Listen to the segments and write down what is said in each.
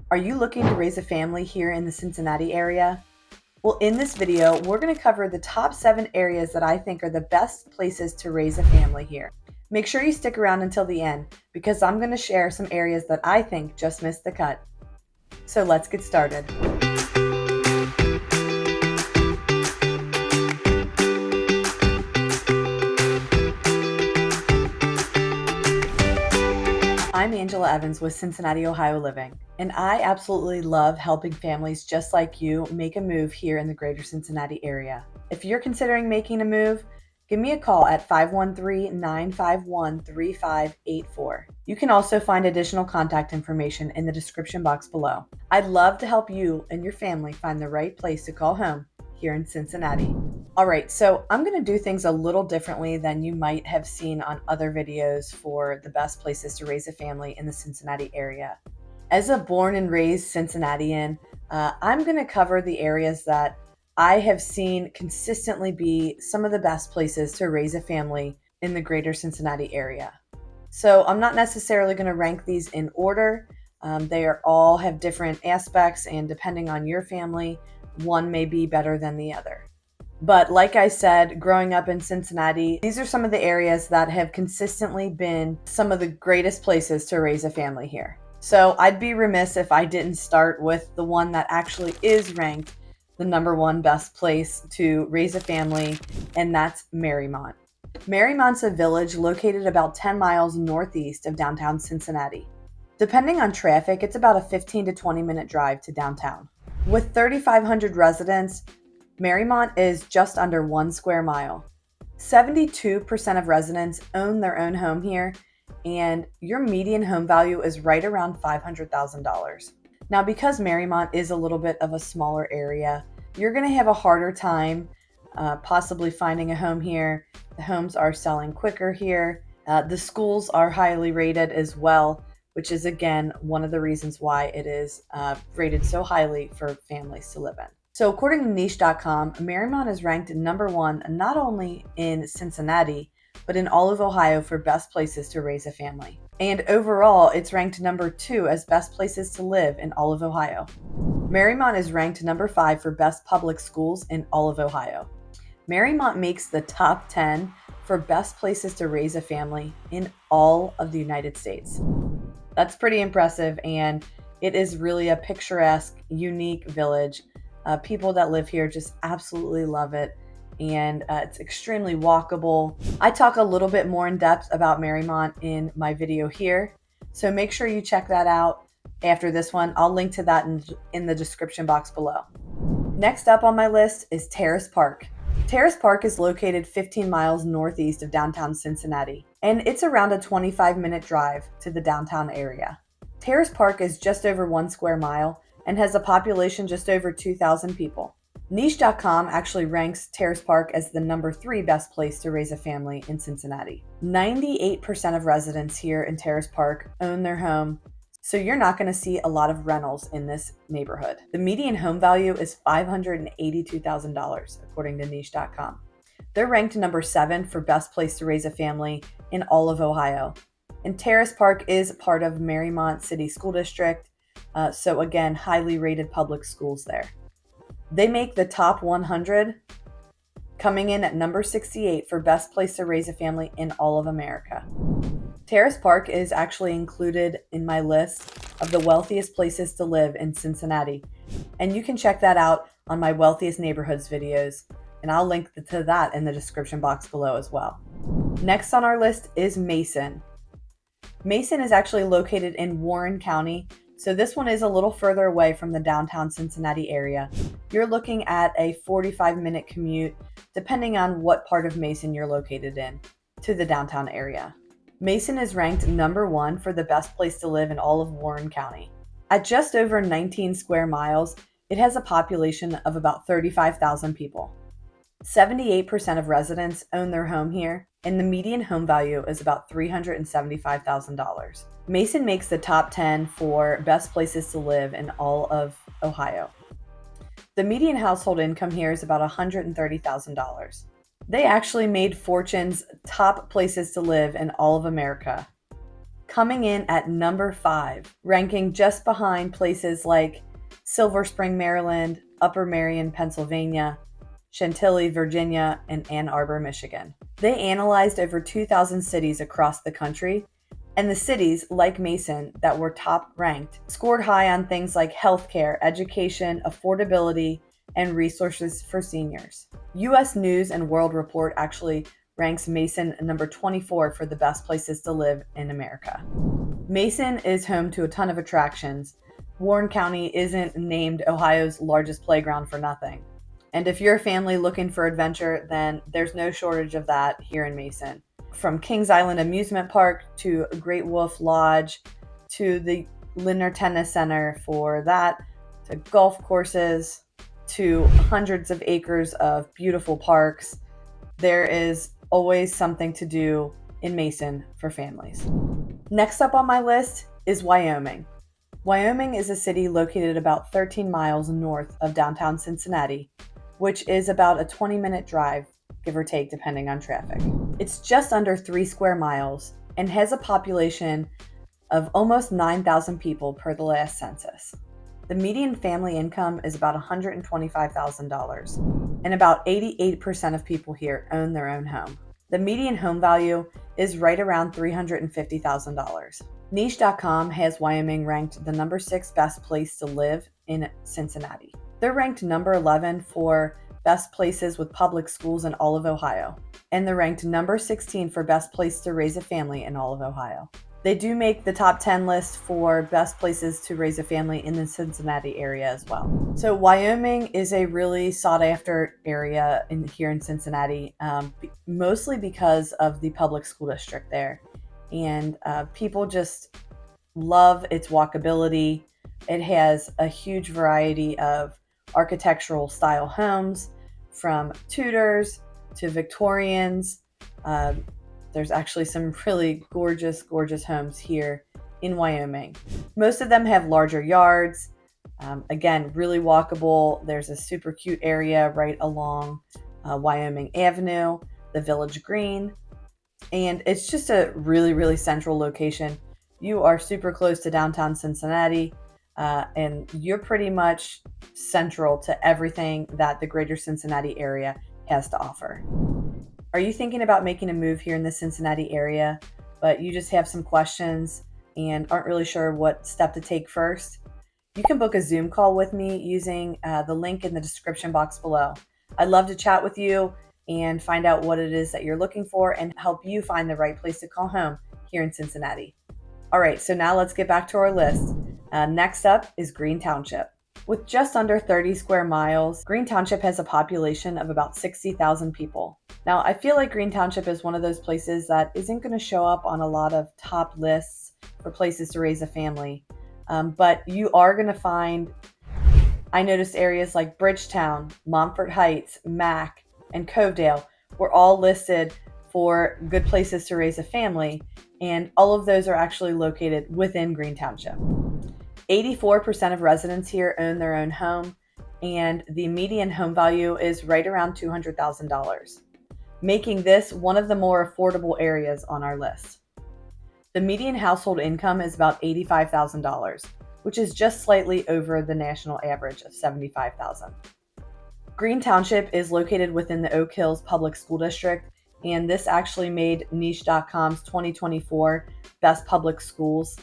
Are you looking to raise a family here in the Cincinnati area? Well, in this video, we're going to cover the top 7 areas that I think are the best places to raise a family here. Make sure you stick around until the end because I'm going to share some areas that I think just missed the cut. So let's get started. I'm Angela Evans with Cincinnati Ohio Living, and I absolutely love helping families just like you make a move here in the greater Cincinnati area. If you're considering making a move, give me a call at 513-951-3584. You can also find additional contact information in the description box below. I'd love to help you and your family find the right place to call home here in Cincinnati. All right, so I'm going to do things a little differently than you might have seen on other videos for the best places to raise a family in the Cincinnati area. As a born and raised Cincinnatian, I'm going to cover the areas that I have seen consistently be some of the best places to raise a family in the greater Cincinnati area. So I'm not necessarily going to rank these in order. They all have different aspects, and depending on your family, one may be better than the other. But like I said, growing up in Cincinnati, these are some of the areas that have consistently been some of the greatest places to raise a family here. So I'd be remiss if I didn't start with the one that actually is ranked the #1 best place to raise a family, and that's Mariemont. Mariemont's a village located about 10 miles northeast of downtown Cincinnati. Depending on traffic, it's about a 15 to 20 minute drive to downtown. With 3,500 residents, Mariemont is just under 1 square mile. 72% of residents own their own home here, and your median home value is right around $500,000. Now, because Mariemont is a little bit of a smaller area, you're going to have a harder time possibly finding a home here. The homes are selling quicker here. The schools are highly rated as well, which is, again, one of the reasons why it is rated so highly for families to live in. So according to niche.com, Mariemont is ranked #1 not only in Cincinnati, but in all of Ohio for best places to raise a family. And overall, it's ranked #2 as best places to live in all of Ohio. Mariemont is ranked #5 for best public schools in all of Ohio. Mariemont makes the top 10 for best places to raise a family in all of the United States. That's pretty impressive, and it is really a picturesque, unique village. People that live here just absolutely love it, and it's extremely walkable. I talk a little bit more in depth about Mariemont in my video here, so make sure you check that out after this one. I'll link to that in the description box below. Next up on my list is Terrace Park. Terrace Park is located 15 miles northeast of downtown Cincinnati, and it's around a 25-minute drive to the downtown area. Terrace Park is just over 1 square mile and has a population just over 2,000 people. Niche.com actually ranks Terrace Park as the #3 best place to raise a family in Cincinnati. 98% of residents here in Terrace Park own their home, so you're not going to see a lot of rentals in this neighborhood. The median home value is $582,000, according to Niche.com. They're ranked #7 for best place to raise a family in all of Ohio. And Terrace Park is part of Mariemont City School District, so again, highly rated public schools there. They make the top 100, coming in at #68 for best place to raise a family in all of America. Terrace Park is actually included in my list of the wealthiest places to live in Cincinnati, and you can check that out on my wealthiest neighborhoods videos, and I'll link to that in the description box below as well. Next on our list is Mason. Mason is actually located in Warren County, so this one is a little further away from the downtown Cincinnati area. You're looking at a 45-minute commute, depending on what part of Mason you're located in, to the downtown area. Mason is ranked #1 for the best place to live in all of Warren County. At just over 19 square miles, it has a population of about 35,000 people. 78% of residents own their home here, and the median home value is about $375,000. Mason makes the top 10 for best places to live in all of Ohio. The median household income here is about $130,000. They actually made Fortune's top places to live in all of America. coming in at number 5, ranking just behind places like Silver Spring, Maryland, Upper Marion, Pennsylvania, Chantilly, Virginia, and Ann Arbor, Michigan. They analyzed over 2,000 cities across the country, and the cities, like Mason, that were top ranked, scored high on things like healthcare, education, affordability, and resources for seniors. U.S. News and World Report actually ranks Mason number 24 for the best places to live in America. Mason is home to a ton of attractions. Warren County isn't named Ohio's largest playground for nothing. And if you're a family looking for adventure, then there's no shortage of that here in Mason. From Kings Island Amusement Park to Great Wolf Lodge to the Lindner Tennis Center for that, to golf courses, to hundreds of acres of beautiful parks, there is always something to do in Mason for families. Next up on my list is Wyoming. Wyoming is a city located about 13 miles north of downtown Cincinnati, which is about a 20-minute drive, give or take, depending on traffic. It's just under 3 square miles and has a population of almost 9,000 people per the last census. The median family income is about $125,000, and about 88% of people here own their own home. The median home value is right around $350,000. Niche.com has Wyoming ranked the number 6 best place to live in Cincinnati. They're ranked number 11 for best places with public schools in all of Ohio, and they're ranked number 16 for best place to raise a family in all of Ohio. They do make the top 10 list for best places to raise a family in the Cincinnati area as well. So Wyoming is a really sought after area here in Cincinnati, mostly because of the public school district there. And people just love its walkability. It has a huge variety of architectural style homes, from Tudors to Victorians. There's actually some really gorgeous homes here in Wyoming. Most of them have larger yards. Again, really walkable. There's a super cute area right along Wyoming Avenue, the Village Green, and it's just a really central location. You are super close to downtown Cincinnati, and you're pretty much central to everything that the greater Cincinnati area has to offer. Are you thinking about making a move here in the Cincinnati area, but you just have some questions and aren't really sure what step to take first? You can book a Zoom call with me using the link in the description box below. I'd love to chat with you and find out what it is that you're looking for and help you find the right place to call home here in Cincinnati. All right, so now let's get back to our list. Next up is Green Township. With just under 30 square miles, Green Township has a population of about 60,000 people. Now, I feel like Green Township is one of those places that isn't going to show up on a lot of top lists for places to raise a family. But you are going to find, I noticed areas like Bridgetown, Montfort Heights, Mack, and Covedale were all listed for good places to raise a family, and all of those are actually located within Green Township. 84% of residents here own their own home, and the median home value is right around $200,000, making this one of the more affordable areas on our list. The median household income is about $85,000, which is just slightly over the national average of $75,000. Green Township is located within the Oak Hills Public School District, and this actually made Niche.com's 2024 Best Public Schools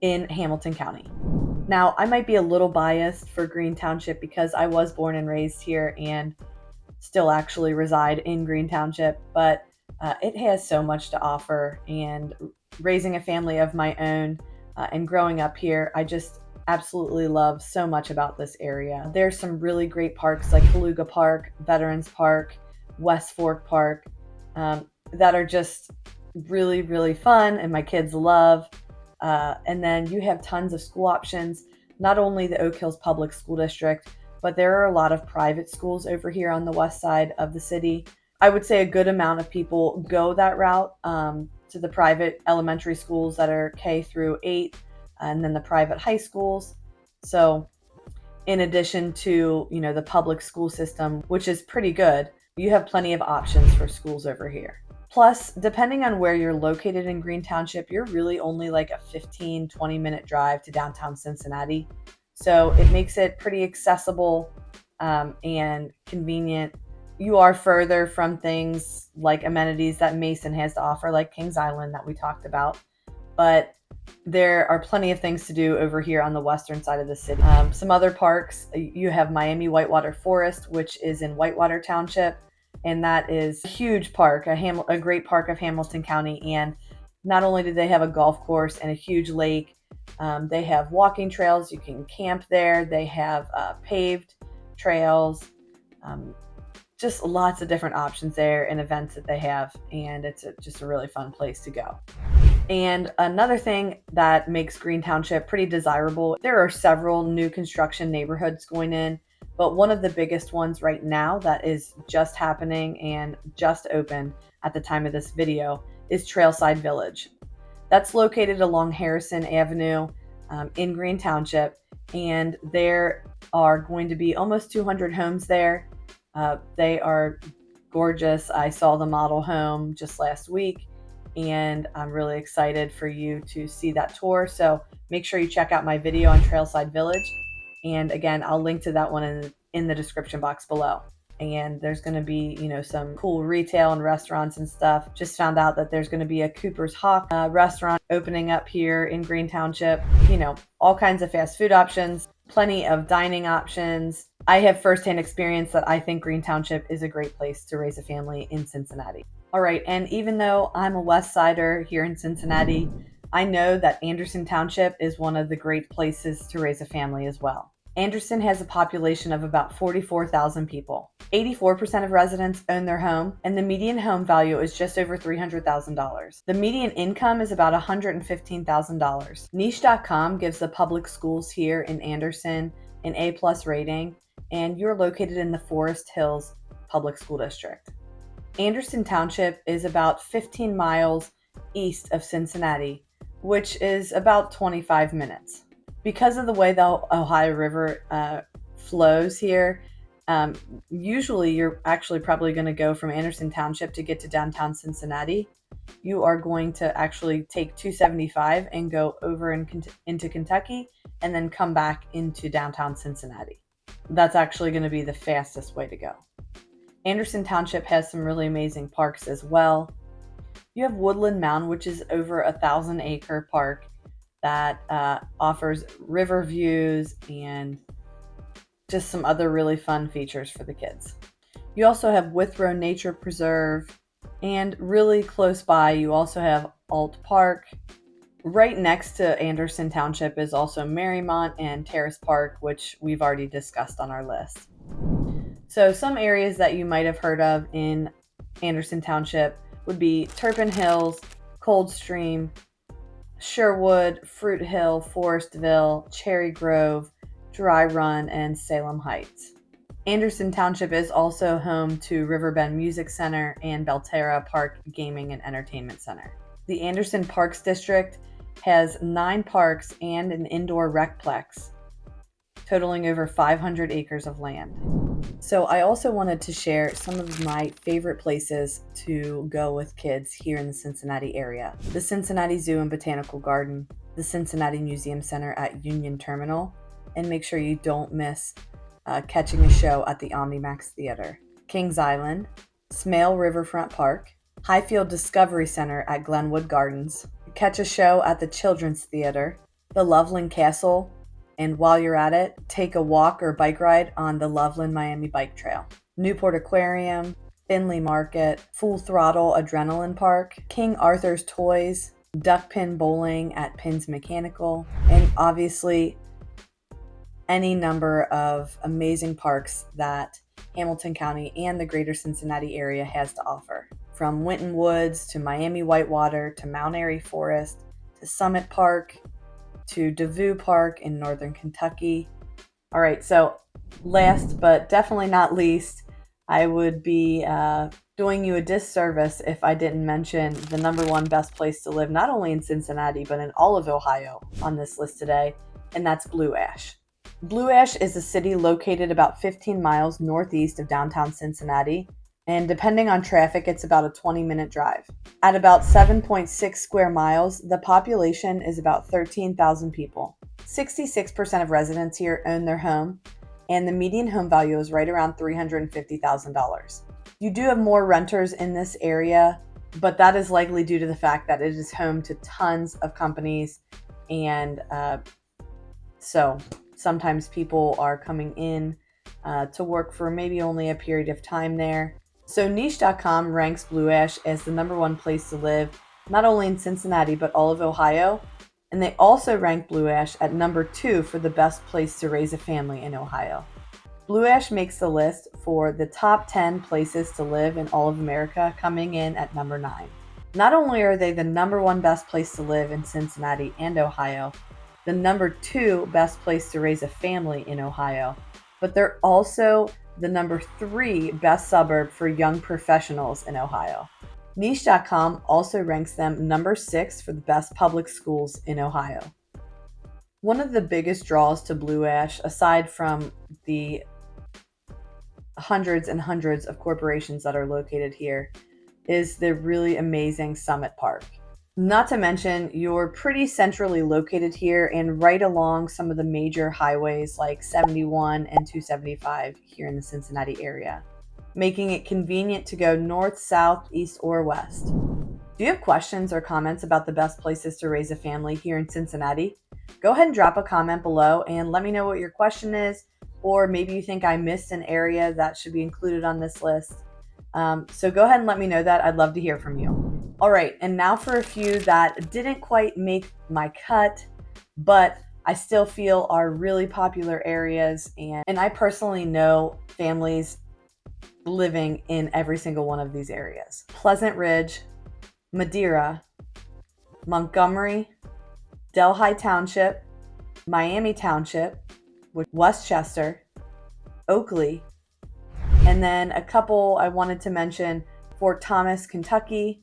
in Hamilton County. Now, I might be a little biased for Green Township because I was born and raised here and still actually reside in Green Township, but it has so much to offer, and raising a family of my own and growing up here, I just absolutely love so much about this area. There's some really great parks like Coluga Park, Veterans Park, West Fork Park that are just really fun and my kids love. And then you have tons of school options, not only the Oak Hills Public School District, but there are a lot of private schools over here on the west side of the city. I would say a good amount of people go that route to the private elementary schools that are K through 8, and then the private high schools. So in addition to, the public school system, which is pretty good, you have plenty of options for schools over here. Plus, depending on where you're located in Green Township, you're really only like a 15-20 minute drive to downtown Cincinnati. So it makes it pretty accessible and convenient. You are further from things like amenities that Mason has to offer, like Kings Island that we talked about. But there are plenty of things to do over here on the western side of the city. Some other parks, you have Miami Whitewater Forest, which is in Whitewater Township. And that is a huge park, a great park of Hamilton County. And not only do they have a golf course and a huge lake, they have walking trails. You can camp there. They have paved trails, just lots of different options there and events that they have. And it's just a really fun place to go. And another thing that makes Green Township pretty desirable, there are several new construction neighborhoods going in. But one of the biggest ones right now that is just happening and just opened at the time of this video is Trailside Village. That's located along Harrison Avenue in Green Township, and there are going to be almost 200 homes there. They are gorgeous. I saw the model home just last week, and I'm really excited for you to see that tour. So make sure you check out my video on Trailside Village. And again, I'll link to that one in the description box below. And there's going to be, some cool retail and restaurants and stuff. Just found out that there's going to be a Cooper's Hawk restaurant opening up here in Green Township. All kinds of fast food options, plenty of dining options. I have firsthand experience that I think Green Township is a great place to raise a family in Cincinnati. All right, and even though I'm a West Sider here in Cincinnati, I know that Anderson Township is one of the great places to raise a family as well. Anderson has a population of about 44,000 people. 84% of residents own their home, and the median home value is just over $300,000. The median income is about $115,000. Niche.com gives the public schools here in Anderson an A+ rating, and you're located in the Forest Hills Public School District. Anderson Township is about 15 miles east of Cincinnati, which is about 25 minutes. Because of the way the Ohio River flows here, usually you're actually probably going to go from Anderson Township to get to downtown Cincinnati. You are going to actually take 275 and go over into Kentucky and then come back into downtown Cincinnati. That's actually going to be the fastest way to go. Anderson Township has some really amazing parks as well. You have Woodland Mound, which is over 1,000-acre park that offers river views and just some other really fun features for the kids. You also have Withrow Nature Preserve, and really close by you also have Alt Park. Right next to Anderson Township is also Mariemont and Terrace Park, which we've already discussed on our list. So some areas that you might have heard of in Anderson Township would be Turpin Hills, Coldstream, Sherwood, Fruit Hill, Forestville, Cherry Grove, Dry Run, and Salem Heights. Anderson Township is also home to Riverbend Music Center and Belterra Park Gaming and Entertainment Center. The Anderson Parks District has 9 parks and an indoor recplex, totaling over 500 acres of land. So I also wanted to share some of my favorite places to go with kids here in the Cincinnati area. The Cincinnati Zoo and Botanical Garden, the Cincinnati Museum Center at Union Terminal, and make sure you don't miss catching a show at the OmniMax Theater. Kings Island, Smale Riverfront Park, Highfield Discovery Center at Glenwood Gardens, catch a show at the Children's Theater, the Loveland Castle, and while you're at it, take a walk or bike ride on the Loveland Miami Bike Trail. Newport Aquarium, Finley Market, Full Throttle Adrenaline Park, King Arthur's Toys, Duck Pin Bowling at Pins Mechanical, and obviously any number of amazing parks that Hamilton County and the greater Cincinnati area has to offer. From Winton Woods to Miami Whitewater to Mount Airy Forest to Summit Park to Devou Park in northern Kentucky. All right, so last but definitely not least, I would be doing you a disservice if I didn't mention the #1 best place to live, not only in Cincinnati, but in all of Ohio on this list today, and that's Blue Ash. Blue Ash is a city located about 15 miles northeast of downtown Cincinnati, and depending on traffic, it's about a 20-minute drive. At about 7.6 square miles, the population is about 13,000 people. 66% of residents here own their home, and the median home value is right around $350,000. You do have more renters in this area, but that is likely due to the fact that it is home to tons of companies, and so sometimes people are coming in to work for maybe only a period of time there. So niche.com ranks Blue Ash as the #1 place to live, not only in Cincinnati, but all of Ohio. And they also rank Blue Ash at #2 for the best place to raise a family in Ohio. Blue Ash makes the list for the top 10 places to live in all of America, coming in at #9. Not only are they the #1 best place to live in Cincinnati and Ohio, the #2 best place to raise a family in Ohio, but they're also the #3 best suburb for young professionals in Ohio. Niche.com also ranks them #6 for the best public schools in Ohio. One of the biggest draws to Blue Ash, aside from the hundreds and hundreds of corporations that are located here, is the really amazing Summit Park. Not to mention, you're pretty centrally located here and right along some of the major highways like 71 and 275 here in the Cincinnati area, making it convenient to go north, south, east, or west. Do you have questions or comments about the best places to raise a family here in Cincinnati? Go ahead and drop a comment below and let me know what your question is, or maybe you think I missed an area that should be included on this list. So go ahead and let me know that. I'd love to hear from you. All right, and now for a few that didn't quite make my cut, but I still feel are really popular areas, and I personally know families living in every single one of these areas. Pleasant Ridge, Madeira, Montgomery, Delhi Township, Miami Township, Westchester, Oakley, and then a couple I wanted to mention. Fort Thomas, Kentucky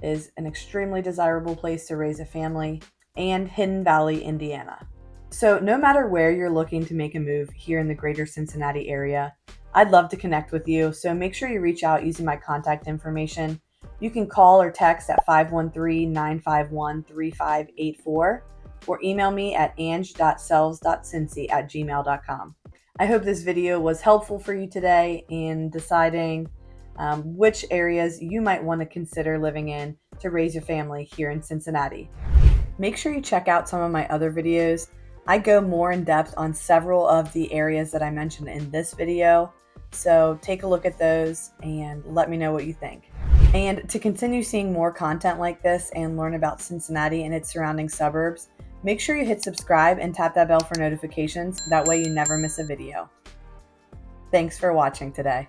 is an extremely desirable place to raise a family, and Hidden Valley, Indiana. So no matter where you're looking to make a move here in the greater Cincinnati area, I'd love to connect with you. So make sure you reach out using my contact information. You can call or text at 513-951-3584 or email me at ange.sells.cincy@gmail.com. I hope this video was helpful for you today in deciding which areas you might want to consider living in to raise your family here in Cincinnati. Make sure you check out some of my other videos. I go more in depth on several of the areas that I mentioned in this video, so take a look at those and let me know what you think. And to continue seeing more content like this and learn about Cincinnati and its surrounding suburbs, make sure you hit subscribe and tap that bell for notifications. That way you never miss a video. Thanks for watching today.